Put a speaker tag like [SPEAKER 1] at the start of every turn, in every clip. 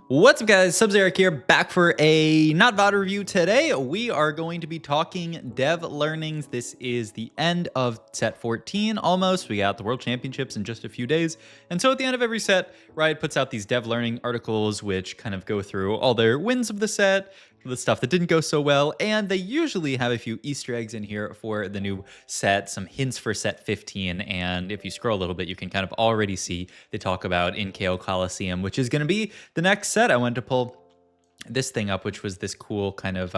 [SPEAKER 1] What's up, guys? Sub-Zeric here, back for a not VOD review. Today, we are going to be talking dev learnings. This is the end of set 14, almost. We got the World Championships in just a few days. And so at the end of every set, Riot puts out these dev learning articles, which kind of go through all their wins of the set, the stuff that didn't go so well, and they usually have a few Easter eggs in here for the new set, some hints for set 15, and if you scroll a little bit, you can kind of already see they talk about in KO Coliseum, which is going to be the next set. I wanted to pull this thing up, which was this cool kind of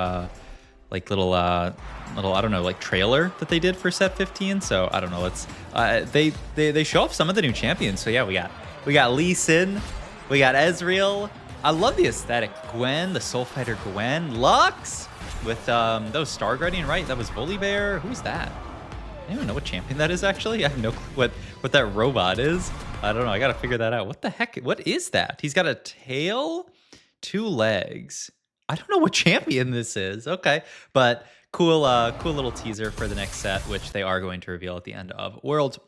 [SPEAKER 1] like little I don't know, like trailer that they did for set 15. So I don't know, let's they show off some of the new champions. So yeah, we got Lee Sin, we got Ezreal. I love the aesthetic. Gwen, the Soul Fighter Gwen. Lux with those Star Guardian, right? That was Volibear. Who's that? I don't even know what champion that is, actually. I have no clue what that robot is. I don't know. I got to figure that out. What the heck? What is that? He's got a tail, 2 legs. I don't know what champion this is. Okay. But cool little teaser for the next set, which they are going to reveal at the end of Worlds.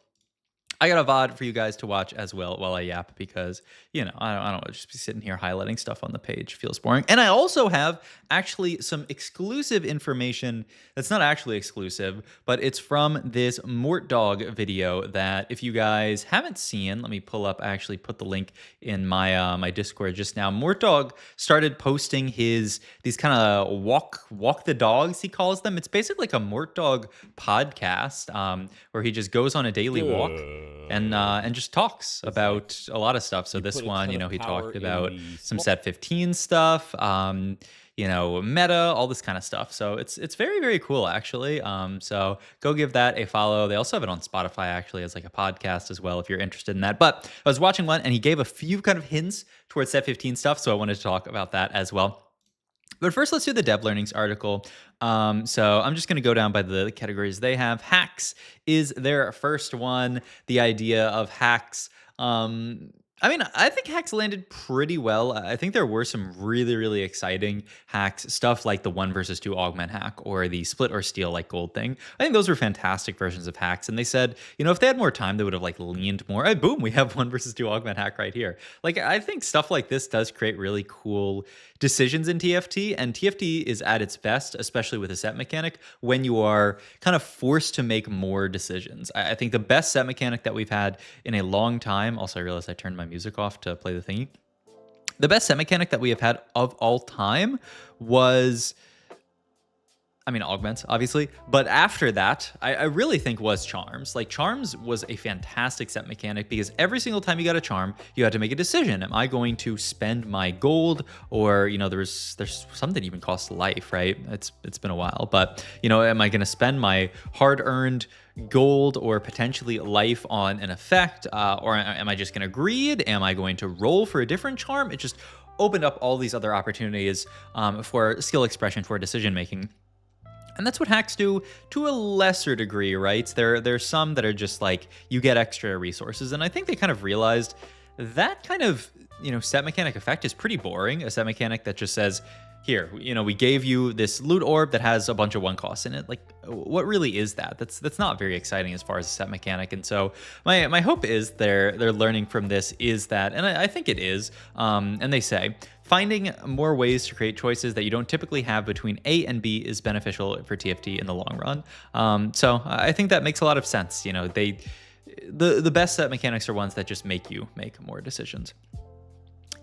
[SPEAKER 1] I got a VOD for you guys to watch as well while I yap because, you know, I don't just be sitting here highlighting stuff on the page. Feels boring. And I also have actually some exclusive information that's not actually exclusive, but it's from this Mort Dog video that if you guys haven't seen, let me pull up, I actually put the link in my my Discord just now. Mort Dog started posting these kind of walk the dogs, he calls them. It's basically like a Mort Dog podcast where he just goes on a daily walk and just talks about a lot of stuff. So this one, you know, he talked about some set 15 stuff, you know, meta, all this kind of stuff. So it's very, very cool, actually. So go give that a follow. They also have it on Spotify, actually, as like a podcast as well, if you're interested in that. But I was watching one and he gave a few kind of hints towards set 15 stuff. So I wanted to talk about that as well. But first, let's do the dev learnings article. So I'm just going to go down by the categories they have. Hacks is their first one. The idea of hacks. I mean, I think hacks landed pretty well. I think there were some really, really exciting hacks, stuff like the 1 versus 2 augment hack or the split or steal like gold thing. I think those were fantastic versions of hacks. And they said, you know, if they had more time, they would have like leaned more. Hey, boom, we have 1 versus 2 augment hack right here. Like, I think stuff like this does create really cool decisions in TFT, and TFT is at its best, especially with a set mechanic, when you are kind of forced to make more decisions. I think the best set mechanic that we've had in a long time, also I realized I turned my music off to play the thingy. The best set mechanic that we have had of all time was, I mean, augments, obviously. But after that, I really think was charms. Like, charms was a fantastic set mechanic because every single time you got a charm, you had to make a decision. Am I going to spend my gold? Or, you know, there's some that even cost life, right? It's been a while. But, you know, am I going to spend my hard-earned gold or potentially life on an effect? Or am I just going to greed? Am I going to roll for a different charm? It just opened up all these other opportunities for skill expression, for decision-making. And that's what hacks do to a lesser degree, right? There's some that are just like, you get extra resources. And I think they kind of realized that kind of, you know, set mechanic effect is pretty boring. A set mechanic that just says, here, you know, we gave you this loot orb that has a bunch of 1 costs in it. Like, what really is that? That's not very exciting as far as a set mechanic. And so my hope is they're learning from this is that, and I think it is, and they say, finding more ways to create choices that you don't typically have between A and B is beneficial for TFT in the long run. So I think that makes a lot of sense. You know, the best set mechanics are ones that just make you make more decisions.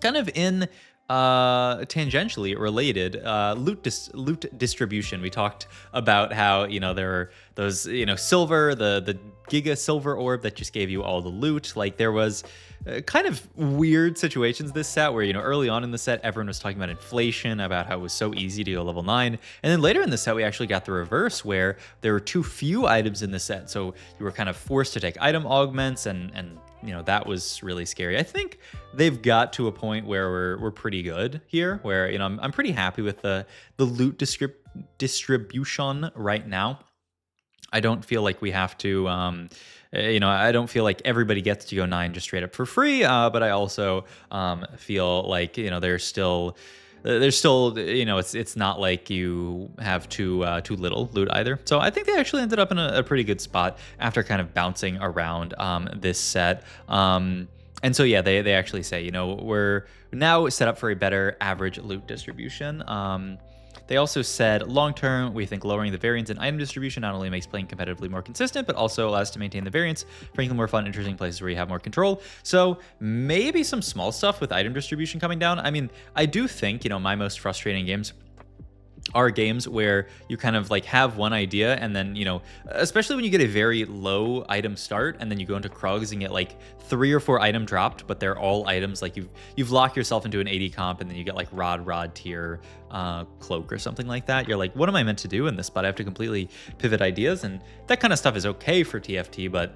[SPEAKER 1] Kind of in tangentially related, loot distribution. We talked about how, you know, there are those, you know, silver, the giga silver orb that just gave you all the loot. Like, there was kind of weird situations this set where, you know, early on in the set, everyone was talking about inflation, about how it was so easy to go level 9. And then later in the set, we actually got the reverse where there were too few items in the set. So you were kind of forced to take item augments and you know, that was really scary. I think they've got to a point where we're pretty good here, where, you know, I'm pretty happy with the loot distribution right now. I don't feel like we have to, you know, I don't feel like everybody gets to go 9 just straight up for free, but I also feel like, you know, there's still, you know, it's not like you have too little loot either. So I think they actually ended up in a pretty good spot after kind of bouncing around this set. And so, yeah, they actually say, you know, we're now set up for a better average loot distribution. They also said, long term, we think lowering the variance in item distribution not only makes playing competitively more consistent, but also allows us to maintain the variance, bringing more fun, interesting places where you have more control. So maybe some small stuff with item distribution coming down. I mean, I do think, you know, my most frustrating games are games where you kind of like have one idea and then, you know, especially when you get a very low item start and then you go into Krugs and get like 3 or 4 item dropped, but they're all items like you've locked yourself into an 80 comp and then you get like rod tier cloak or something like that. You're like, what am I meant to do in this spot? I have to completely pivot ideas, and that kind of stuff is okay for TFT, but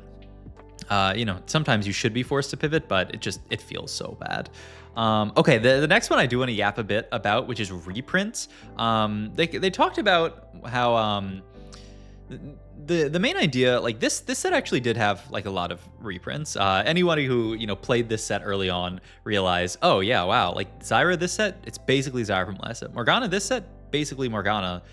[SPEAKER 1] you know, sometimes you should be forced to pivot, but it feels so bad. Okay, the next one I do want to yap a bit about, which is reprints. They talked about how the main idea, like this set actually did have like a lot of reprints. Anybody who, you know, played this set early on realized, oh yeah, wow, like Zyra this set, it's basically Zyra from last set. Morgana this set, basically Morgana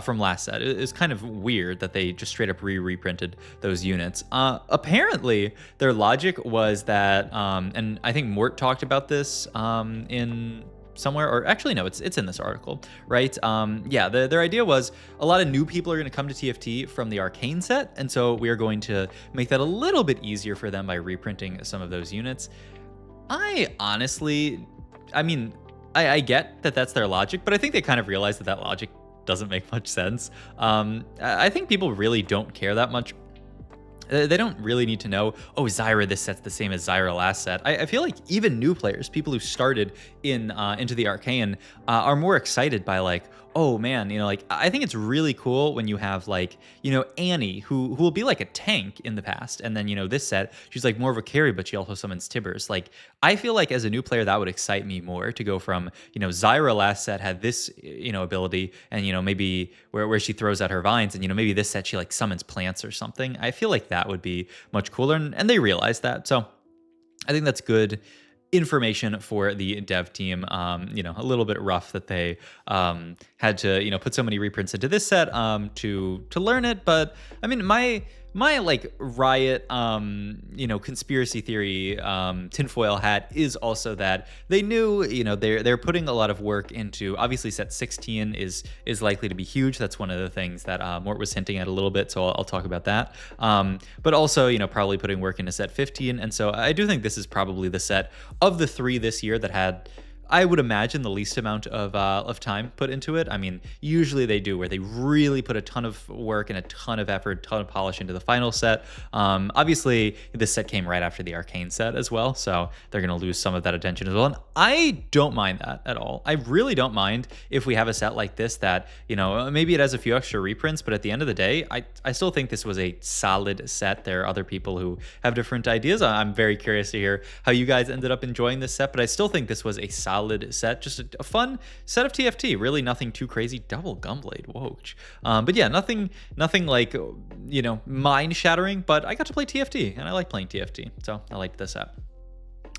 [SPEAKER 1] from last set. It's kind of weird that they just straight up reprinted those units. Apparently, their logic was that, and I think Mort talked about this in somewhere, or actually no, it's in this article, right? Yeah, their idea was a lot of new people are going to come to TFT from the Arcane set, and so we are going to make that a little bit easier for them by reprinting some of those units. I honestly, I mean, I get that that's their logic, but I think they kind of realized that logic doesn't make much sense. I think people really don't care that much. They don't really need to know, oh, Zyra this set's the same as Zyra last set. I feel like even new players, people who started in into the Arcane, are more excited by like, oh man, you know, like I think it's really cool when you have like, you know, Annie who will be like a tank in the past, and then, you know, this set she's like more of a carry, but she also summons Tibbers. Like I feel like as a new player that would excite me more to go from, you know, Zyra last set had this, you know, ability, and you know maybe where she throws out her vines, and you know maybe this set she like summons plants or something. I feel like that would be much cooler, and they realized that, so I think that's good information for the dev team. You know, a little bit rough that they had to, you know, put so many reprints into this set to learn it, but I mean my like Riot you know, conspiracy theory tinfoil hat is also that they knew, you know, they're putting a lot of work into, obviously set 16 is likely to be huge. That's one of the things that Mort was hinting at a little bit, so I'll talk about that. But also, you know, probably putting work into set 15, and so I do think this is probably the set of the 3 this year that had, I would imagine, the least amount of time put into it. I mean, usually they do, where they really put a ton of work and a ton of effort, ton of polish into the final set. Obviously, this set came right after the Arcane set as well, so they're going to lose some of that attention as well. And I don't mind that at all. I really don't mind if we have a set like this that, you know, maybe it has a few extra reprints, but at the end of the day, I still think this was a solid set. There are other people who have different ideas. I'm very curious to hear how you guys ended up enjoying this set, but I still think this was a solid set, just a fun set of TFT. Really nothing too crazy. Double Gunblade, whoa. But yeah, nothing like, you know, mind shattering, but I got to play TFT and I like playing TFT, so I liked this set.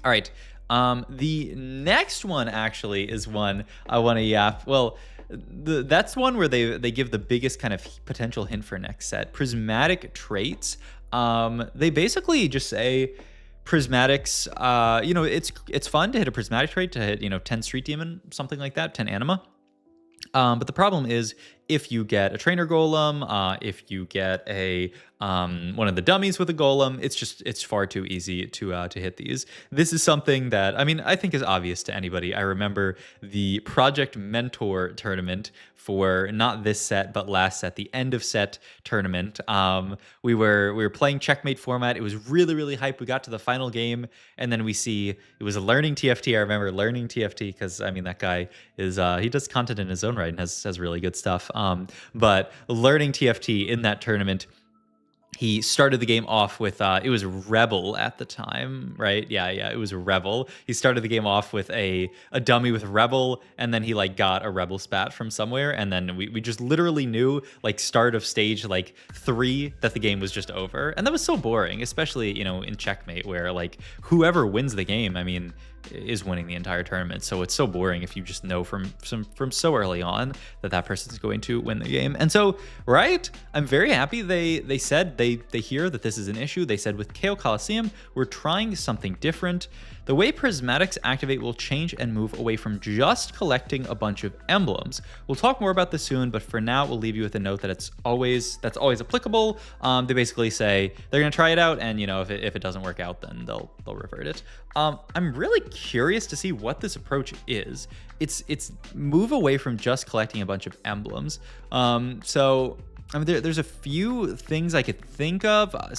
[SPEAKER 1] All right, the next one actually is one I want to yap. Well, that's one where they give the biggest kind of potential hint for next set. Prismatic traits. They basically just say Prismatics, you know, it's fun to hit a Prismatic trait, to hit, you know, 10 Street Demon, something like that, 10 Anima. But the problem is if you get a Trainer Golem, if you get a one of the dummies with a Golem, it's far too easy to hit these. This is something that, I mean, I think is obvious to anybody. I remember the Project Mentor tournament for not this set but last set, the end of set tournament. We were playing checkmate format. It was really hype. We got to the final game, and then we see it was a learning TFT. I remember learning TFT because, I mean, that guy is he does content in his own right and has really good stuff. But learning TFT in that tournament, he started the game off with, it was Rebel at the time, right? Yeah, it was Rebel. He started the game off with a dummy with Rebel, and then he like got a Rebel spat from somewhere, and then we just literally knew like start of stage like 3 that the game was just over. And that was so boring, especially, you know, in checkmate where like whoever wins the game, I mean, is winning the entire tournament. So it's so boring if you just know from so early on that that person's going to win the game. And so, right, I'm very happy they said they hear that this is an issue. They said with KO Coliseum, we're trying something different. The way Prismatics activate will change and move away from just collecting a bunch of emblems. We'll talk more about this soon, but for now, we'll leave you with a note that that's always applicable. They basically say they're gonna try it out, and you know, if it doesn't work out, then they'll revert it. I'm really curious to see what this approach is. It's move away from just collecting a bunch of emblems. So I mean, there's a few things I could think of. I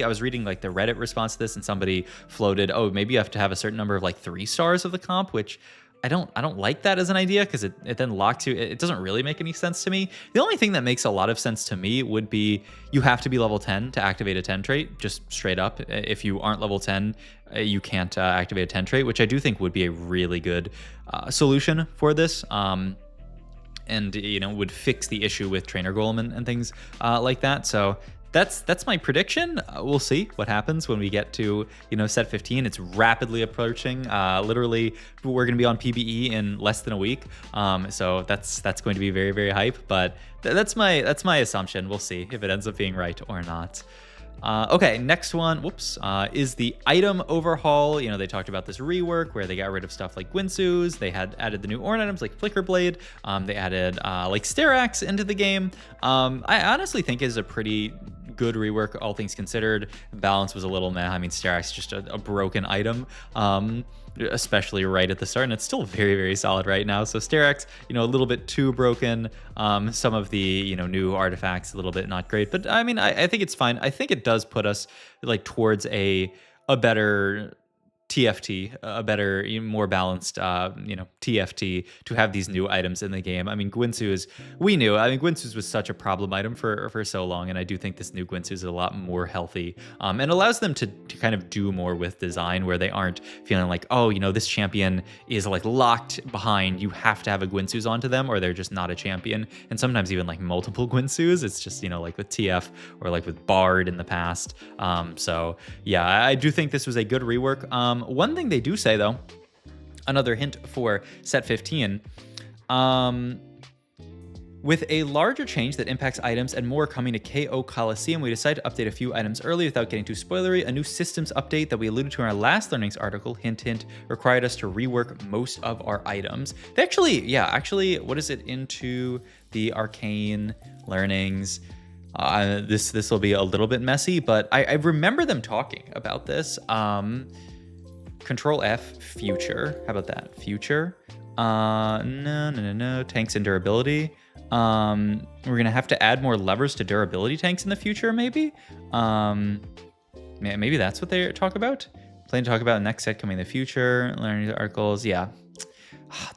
[SPEAKER 1] was reading like the Reddit response to this, and somebody floated, oh, maybe you have to have a certain number of like 3 stars of the comp, which I don't like that as an idea, because it then locks you. It doesn't really make any sense to me. The only thing that makes a lot of sense to me would be you have to be level 10 to activate a 10 trait, just straight up. If you aren't level 10, you can't activate a 10 trait, which I do think would be a really good solution for this. And you know, would fix the issue with trainer golem and things like that. So that's my prediction. We'll see what happens when we get to, you know, set 15. It's rapidly approaching. Literally, we're going to be on PBE in less than a week. So that's going to be very, very hype. But that's my assumption. We'll see if it ends up being right or not. Okay, next one, is the item overhaul. You know, they talked about this rework where they got rid of stuff like Gwinsu's. They had added the new Ornn items like Flicker Blade. They added like Styrax into the game. I honestly think is a pretty good rework, all things considered. Balance was a little meh. I mean, Styrax is just a broken item. Especially right at the start, and it's still very, very solid right now. So Styrax, you know, a little bit too broken. Some of the, you know, new artifacts a little bit not great, but I mean, I think it's fine. I think it does put us like towards a better TFT, a better, more balanced, you know, TFT to have these new items in the game. I mean, Gwinsu's was such a problem item for so long, and I do think this new Gwinsu is a lot more healthy, and allows them to kind of do more with design, where they aren't feeling like, oh, you know, this champion is like locked behind, you have to have a Gwinsu's onto them, or they're just not a champion. And sometimes even like multiple Gwinsu's, it's just, you know, like with TF or like with Bard in the past. So yeah, I do think this was a good rework. One thing they do say, though, another hint for set 15, with a larger change that impacts items and more coming to KO Coliseum, we decided to update a few items early without getting too spoilery. A new systems update that we alluded to in our last learnings article, hint, hint, required us to rework most of our items. They actually, what is it into the arcane learnings? This will be a little bit messy, but I remember them talking about this. Control F, future. How about that? Future. No. Tanks and durability. We're gonna have to add more levers to durability tanks in the future, maybe. Maybe that's what they talk about. Plan to talk about next set coming in the future. Learning articles. Yeah.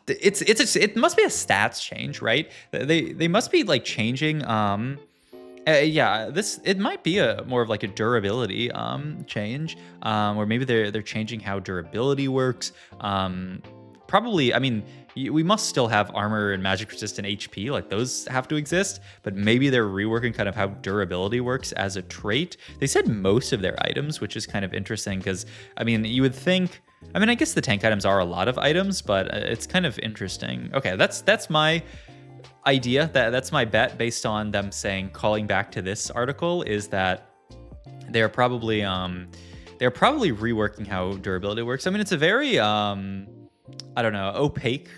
[SPEAKER 1] It must be a stats change, right? They must be like changing. Yeah, it might be more of like a durability change, or maybe they're changing how durability works. Probably, I mean, we must still have armor and magic resistant HP, like those have to exist, but maybe they're reworking kind of how durability works as a trait. They said most of their items, which is kind of interesting, because I mean, you would think, I mean, I guess the tank items are a lot of items, but it's kind of interesting. Okay, that's my idea. That's my bet based on them saying, calling back to this article, is that they're probably reworking how durability works. I mean, it's a very I don't know, opaque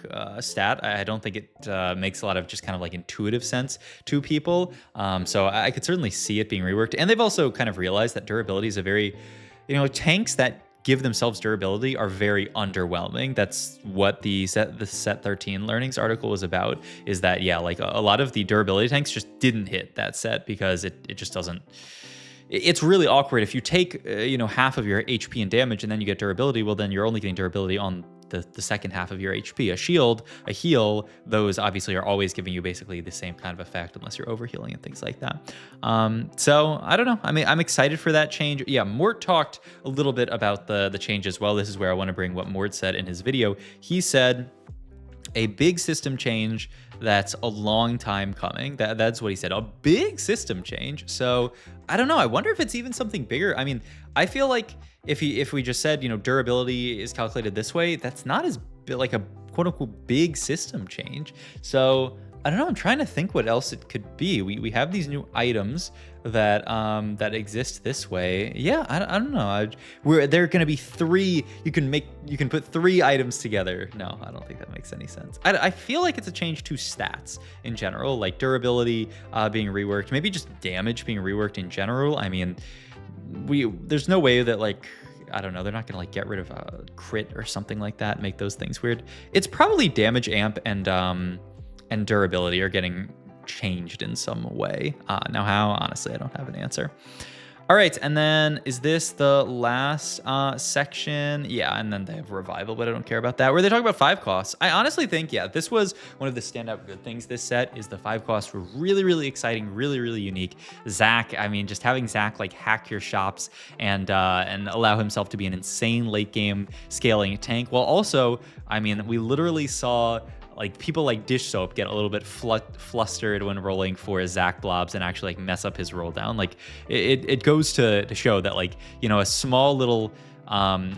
[SPEAKER 1] stat. I don't think it makes a lot of just kind of like intuitive sense to people. So I could certainly see it being reworked. And they've also kind of realized that durability is a very, you know, tanks that give themselves durability are very underwhelming. That's what the set 13 learnings article was about, is that, yeah, like a lot of the durability tanks just didn't hit that set because it just doesn't. It's really awkward. If you take, you know, half of your HP and damage and then you get durability, well, then you're only getting durability on the second half of your HP. A shield, a heal, those obviously are always giving you basically the same kind of effect unless you're overhealing and things like that. So I don't know. I mean, I'm excited for that change. Yeah, Mort talked a little bit about the change as well. This is where I want to bring what Mort said in his video. He said, a big system change that's a long time coming. That's what he said, a big system change. So I don't know. I wonder if it's even something bigger. I mean, I feel like if we just said, you know, durability is calculated this way, that's not as like a quote unquote big system change. So I don't know. I'm trying to think what else it could be. We have these new items that that exist this way. Yeah, I don't know. There are going to be 3. You can put 3 items together. No, I don't think that makes any sense. I feel like it's a change to stats in general, like durability being reworked, maybe just damage being reworked in general. I mean, there's no way that like, I don't know, they're not gonna like get rid of a crit or something like that, make those things weird. It's probably damage amp and durability are getting changed in some way. Now how? Honestly, I don't have an answer. All right, and then is this the last section? Yeah, and then they have revival, but I don't care about that. Where they talk about 5 costs. I honestly think, yeah, this was one of the standout good things this set is the 5 costs were really, really exciting, really, really unique. Zach, I mean, just having Zach like hack your shops and allow himself to be an insane late game scaling tank. While also, I mean, we literally saw like people like Dish Soap get a little bit flustered when rolling for Zach blobs and actually like mess up his roll down. Like it goes to show that like, you know, a small little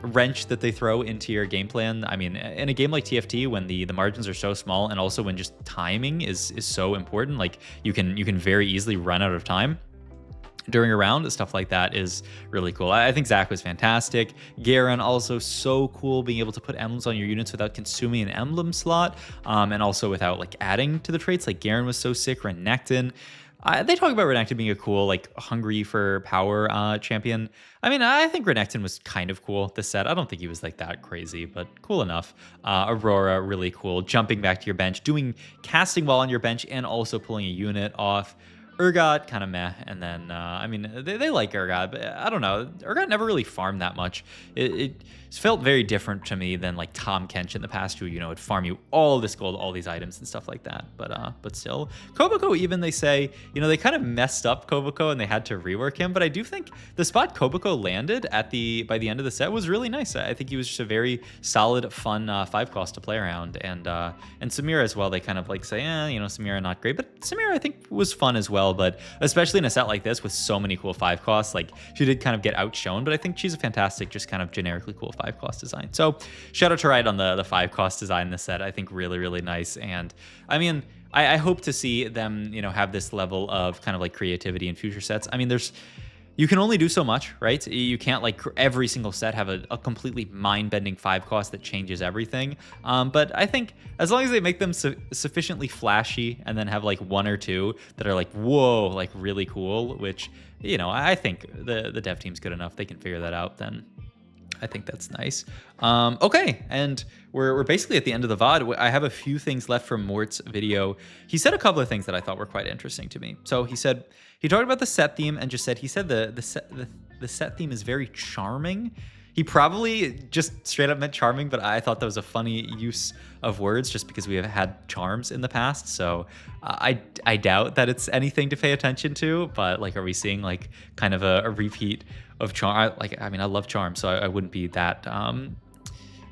[SPEAKER 1] wrench that they throw into your game plan. I mean, in a game like TFT, when the margins are so small and also when just timing is so important, like you can very easily run out of time during a round. Stuff like that is really cool. I think Zach was fantastic. Garen also so cool, being able to put emblems on your units without consuming an emblem slot, and also without like adding to the traits. Like Garen was so sick. Renekton. They talk about Renekton being a cool, like hungry for power champion. I mean, I think Renekton was kind of cool this set. I don't think he was like that crazy, but cool enough. Aurora, really cool. Jumping back to your bench, doing casting while on your bench, and also pulling a unit off. Urgot, kind of meh. And then, I mean, they like Urgot, but I don't know. Urgot never really farmed that much. It felt very different to me than like Tom Kench in the past, who, you know, would farm you all this gold, all these items and stuff like that. But still, Koboko, even they say, you know, they kind of messed up Koboko and they had to rework him. But I do think the spot Koboko landed by the end of the set was really nice. I think he was just a very solid, fun 5 cost to play around. And Samira as well. They kind of like say, you know, Samira not great, but Samira I think was fun as well. But especially in a set like this with so many cool 5 costs, like she did kind of get outshone, but I think she's a fantastic, just kind of generically cool 5 cost design. So shout out to Riot on the 5 cost design in this set. I think really, really nice. And I mean, I hope to see them, you know, have this level of kind of like creativity in future sets. I mean, you can only do so much, right? You can't like every single set have a completely mind-bending 5 cost that changes everything. But I think as long as they make them sufficiently flashy and then have like 1 or 2 that are like, whoa, like really cool, which, you know, I think the dev team's good enough. They can figure that out, then I think that's nice. Okay, and we're basically at the end of the VOD. I have a few things left from Mort's video. He said a couple of things that I thought were quite interesting to me. So he talked about the set theme and just said, he said the set theme is very charming. He probably just straight up meant charming, but I thought that was a funny use of words just because we have had charms in the past. So I doubt that it's anything to pay attention to, but like, are we seeing like kind of a repeat of charm? I mean, I love charm, so I wouldn't be that,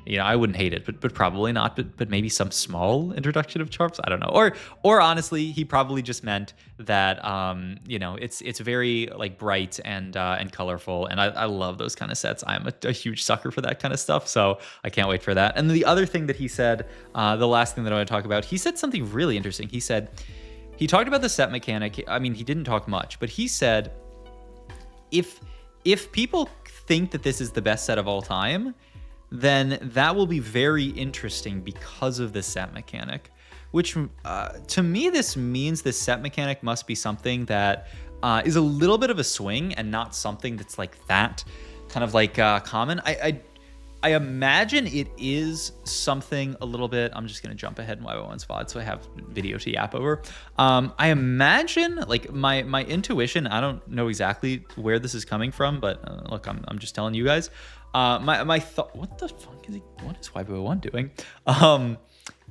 [SPEAKER 1] you know, I wouldn't hate it, but probably not. But maybe some small introduction of charms. I don't know. Or honestly, he probably just meant that you know, it's very like bright and colorful, and I love those kind of sets. I'm a huge sucker for that kind of stuff, so I can't wait for that. And the other thing that he said, the last thing that I want to talk about, he said something really interesting. He said he talked about the set mechanic. I mean, he didn't talk much, but he said if people think that this is the best set of all time, then that will be very interesting because of the set mechanic, which to me, this means the set mechanic must be something that is a little bit of a swing and not something that's like that kind of like common. I imagine it is something a little bit, I'm just going to jump ahead in YY1's VOD so I have video to yap over. I imagine, like my intuition, I don't know exactly where this is coming from, but look, I'm just telling you guys. My thought, what the fuck what is YY1 doing?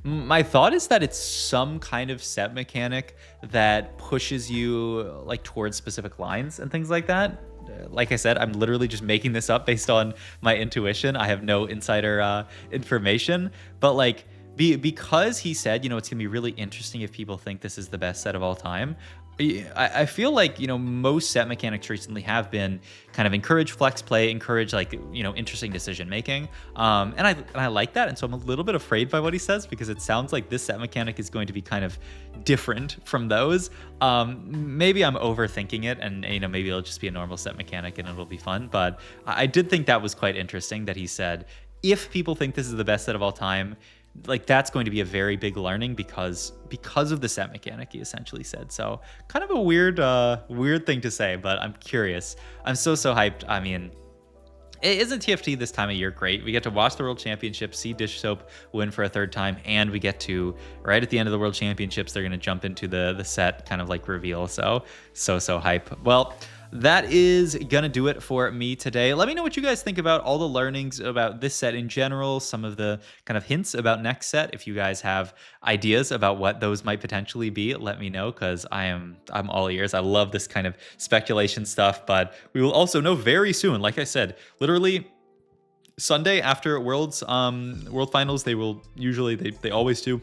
[SPEAKER 1] My thought is that it's some kind of set mechanic that pushes you like towards specific lines and things like that. Like I said, I'm literally just making this up based on my intuition. I have no insider information, but like because he said, you know, it's gonna be really interesting if people think this is the best set of all time. I feel like, you know, most set mechanics recently have been kind of encourage flex play, encourage like, you know, interesting decision making. And I like that. And so I'm a little bit afraid by what he says, because it sounds like this set mechanic is going to be kind of different from those. Maybe I'm overthinking it, and, you know, maybe it'll just be a normal set mechanic and it'll be fun. But I did think that was quite interesting that he said, if people think this is the best set of all time, like that's going to be a very big learning because of the set mechanic, he essentially said. So kind of a weird thing to say, but I'm curious. I'm so hyped. I mean, isn't TFT this time of year great? We get to watch the World Championships, see Dish Soap win for a third time, and we get to, right at the end of the World Championships, they're going to jump into the set kind of like reveal. So hype. Well, that is gonna do it for me today. Let me know what you guys think about all the learnings about this set in general, some of the kind of hints about next set. If you guys have ideas about what those might potentially be, let me know, because I'm all ears. I love this kind of speculation stuff, but we will also know very soon. Like I said, literally Sunday after World Finals, they will usually, they always do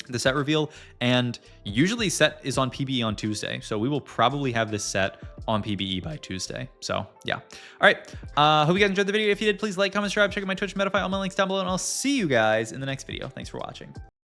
[SPEAKER 1] the set reveal, and usually set is on PBE on Tuesday, so we will probably have this set on PBE by Tuesday. So yeah, all right, hope you guys enjoyed the video. If you did, please like, comment, subscribe, check out my Twitch, Metafy, all my links down below, and I'll see you guys in the next video. Thanks for watching.